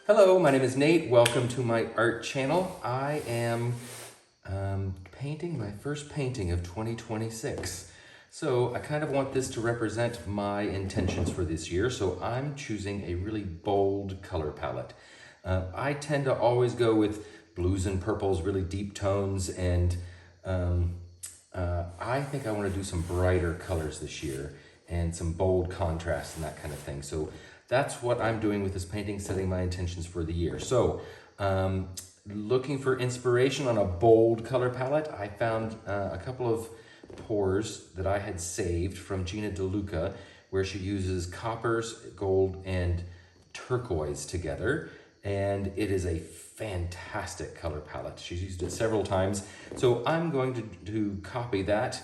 Hello, my name is Nate. Welcome to my art channel. I am painting my first painting of 2026. So I kind of want this to represent my intentions for this year. So I'm choosing a really bold color palette. I tend to always go with blues and purples, really deep tones, and I think I want to do some brighter colors this year and some bold contrast and that kind of thing. So that's what I'm doing with this painting, setting my intentions for the year. So looking for inspiration on a bold color palette, I found a couple of pours that I had saved from Gina DeLuca, where she uses coppers, gold, and turquoise together. And it is a fantastic color palette. She's used it several times. So I'm going to copy that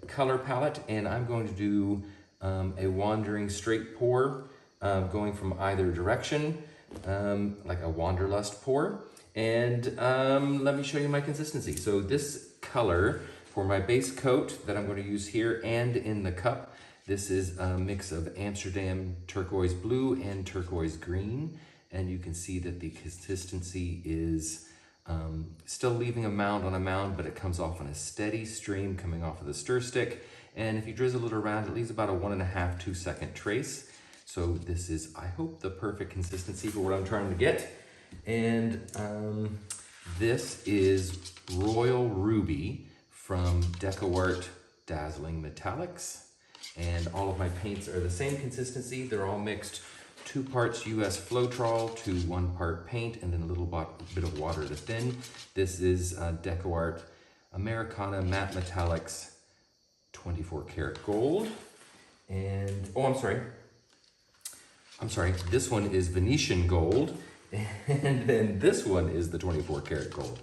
color palette, and I'm going to do a wandering straight pour, going from either direction, like a Wanderlust pour. And let me show you my consistency. So this color for my base coat that I'm going to use here and in the cup, this is a mix of Amsterdam turquoise blue and turquoise green. And you can see that the consistency is still leaving a mound on a mound, but it comes off in a steady stream coming off of the stir stick. And if you drizzle it around, it leaves about a 1.5 to 2 second trace. So this is, I hope, the perfect consistency for what I'm trying to get. And this is Royal Ruby from DecoArt Dazzling Metallics. And all of my paints are the same consistency. They're all mixed 2 parts US Floetrol to 1 part paint, and then a little bit of water to thin. This is DecoArt Americana Matte Metallics 24 karat gold. And, oh, I'm sorry, this one is Venetian gold, and then this one is the 24 karat gold.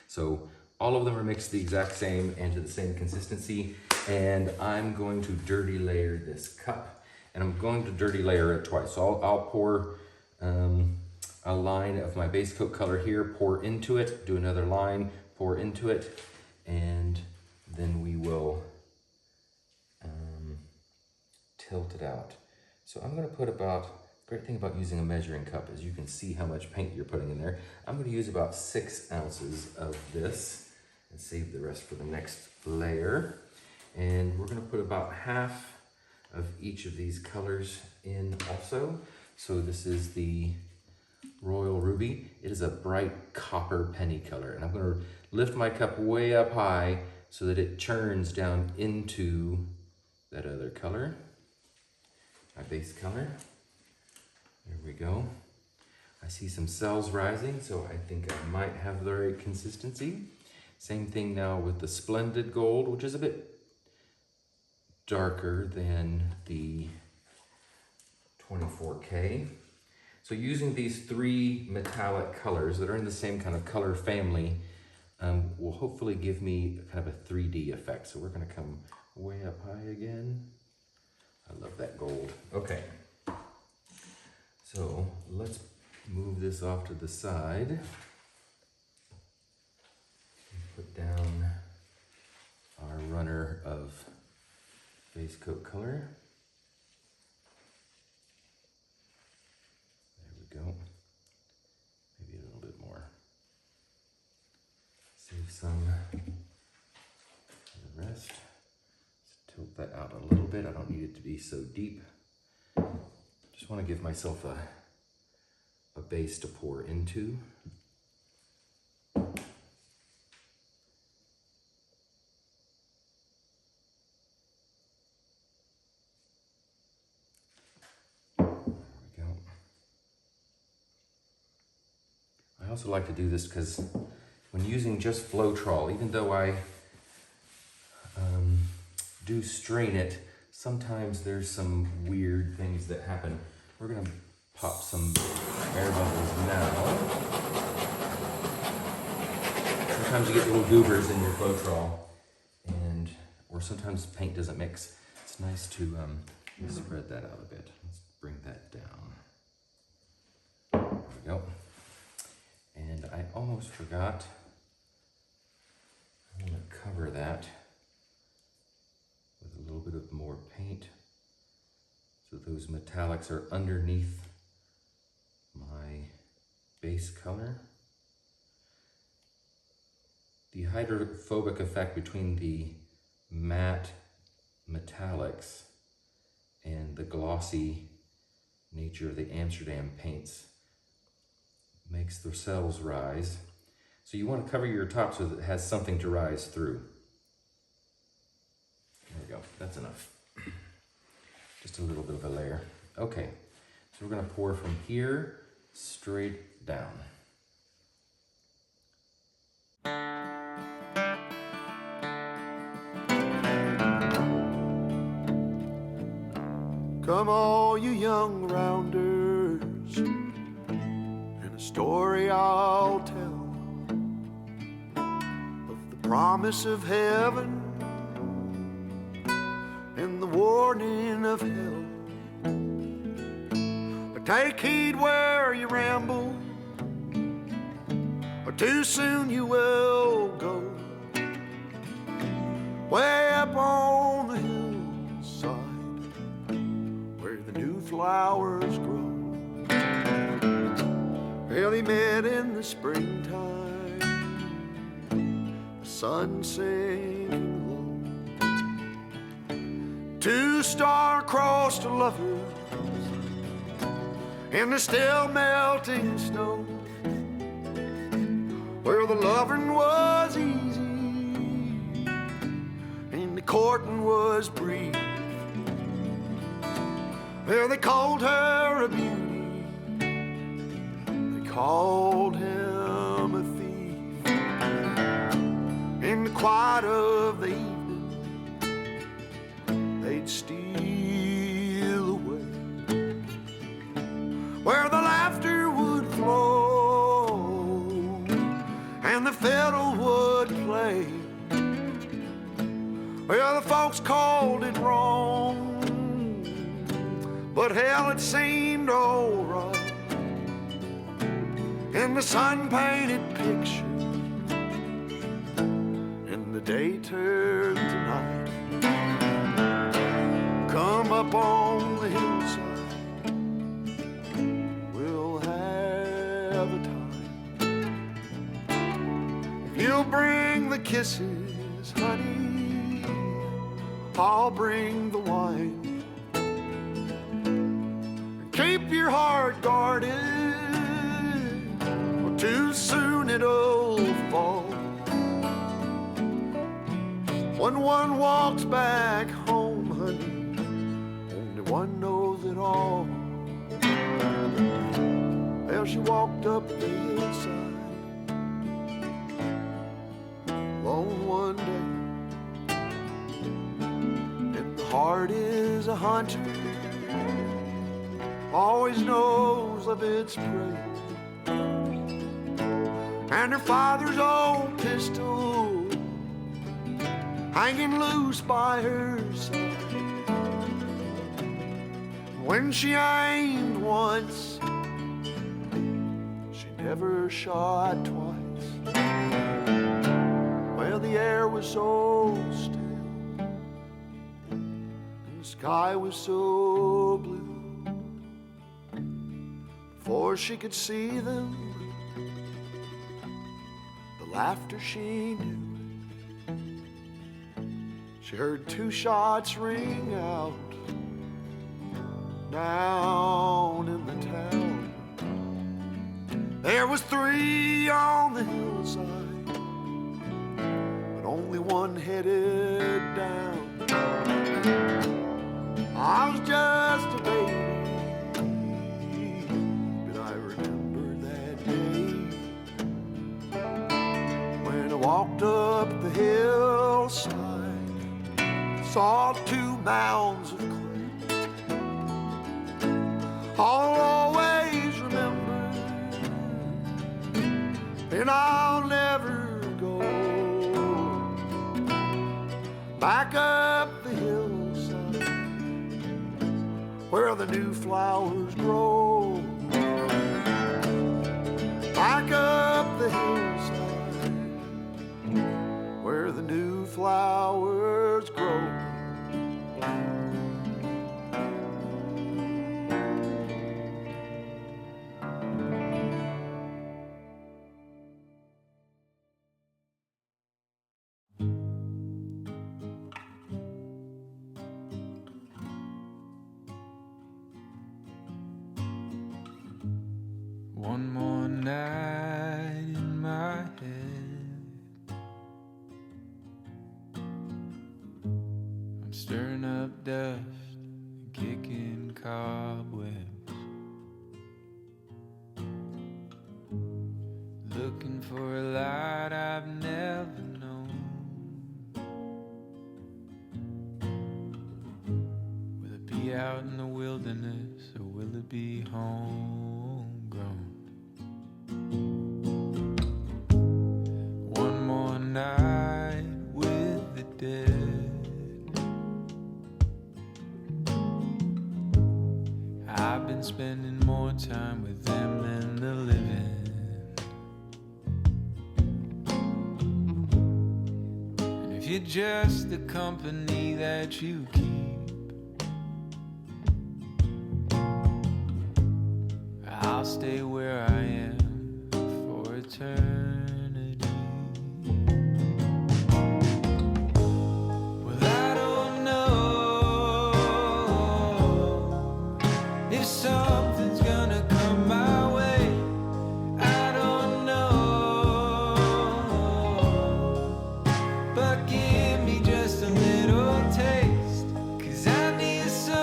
So all of them are mixed the exact same and to the same consistency. And I'm going to dirty layer this cup, and I'm going to dirty layer it twice. So I'll pour a line of my base coat color here, pour into it, do another line, pour into it, and then we will tilt it out. So I'm going to put about, great thing about using a measuring cup is you can see how much paint you're putting in there. I'm going to use about 6 ounces of this and save the rest for the next layer. And we're going to put about half of each of these colors in also. So this is the Royal Ruby. It is a bright copper penny color. And I'm going to lift my cup way up high so that it churns down into that other color, my base color. There we go. I see some cells rising, so I think I might have the right consistency. Same thing now with the Splendid Gold, which is a bit darker than the 24K. So using these 3 metallic colors that are in the same kind of color family will hopefully give me kind of a 3D effect. So we're going to come way up high again. I love that gold. Okay. So let's move this off to the side and put down our runner of base coat color. There we go. Maybe a little bit more. Save some for the rest. Let's tilt that out a little bit. I don't need it to be so deep. Just want to give myself a base to pour into. I also like to do this because when using just Floetrol, even though I do strain it, sometimes there's some weird things that happen. We're gonna pop some air bubbles now. Sometimes you get little goobers in your Floetrol, or sometimes paint doesn't mix. It's nice to spread that out a bit. Let's bring that down. There we go. And I almost forgot. I'm going to cover that with a little bit of more paint so those metallics are underneath my base color. The hydrophobic effect between the matte metallics and the glossy nature of the Amsterdam paints makes the cells rise. So you want to cover your top so that it has something to rise through. There we go, that's enough. Just a little bit of a layer. Okay, so we're going to pour from here straight down. Come all you young rounders, and a story I'll tell of the promise of heaven and the warning of hell. But take heed where you ramble, or too soon you will go way up on the hillside where the new flowers grow. Well, he met in the springtime, the sun sinking low. Two star-crossed lovers in the still melting snow, where the loving was easy and the courting was brief. Well, they called her a beauty, they called him a thief. In the quiet of the evening, they'd steal away, where the laughter would flow and the fiddle would play. Well, the folks called it wrong, but hell, it seemed alright. In the sun-painted picture, and the day turned to night. Come up on the hillside, we'll have a time. If you'll bring the kisses, honey, I'll bring the wine. Keep your heart guarded, or too soon it'll fall. When one walks back home, honey, only one knows it all. Well, she walked up the hillside alone one day, and the heart is a hunter, always knows of its prey. And her father's old pistol hanging loose by her side. When she aimed once, she never shot twice. Well, the air was so still, and the sky was so blue. Before she could see them, the laughter she knew, she heard two shots ring out down in the town. There was three on the hillside, but only one headed down. I was just a baby, walked up the hillside, saw two mounds of clay. I'll always remember, and I'll never go back up the hillside where the new flowers grow. Back up the hillside One more night in my head, I'm stirring up dust and kicking cobwebs, looking for a light I've never known. Will it be out in the wilderness, or will it be homegrown? One more night with the dead, I've been spending more time with them than the living. And if you're just the company that you keep, I'll stay where I am for eternity. Well, I don't know if something's gonna come my way. I don't know, but give me just a little taste, 'cause I need something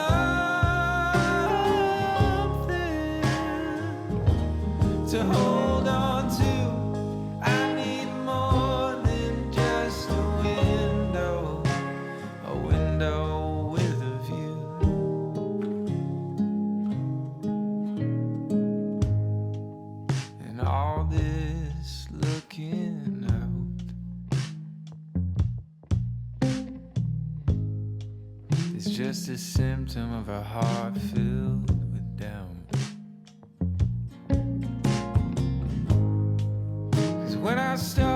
to hold on to. I need more than just a window with a view. And all this looking out is just a symptom of a heart filled with doubt. When I start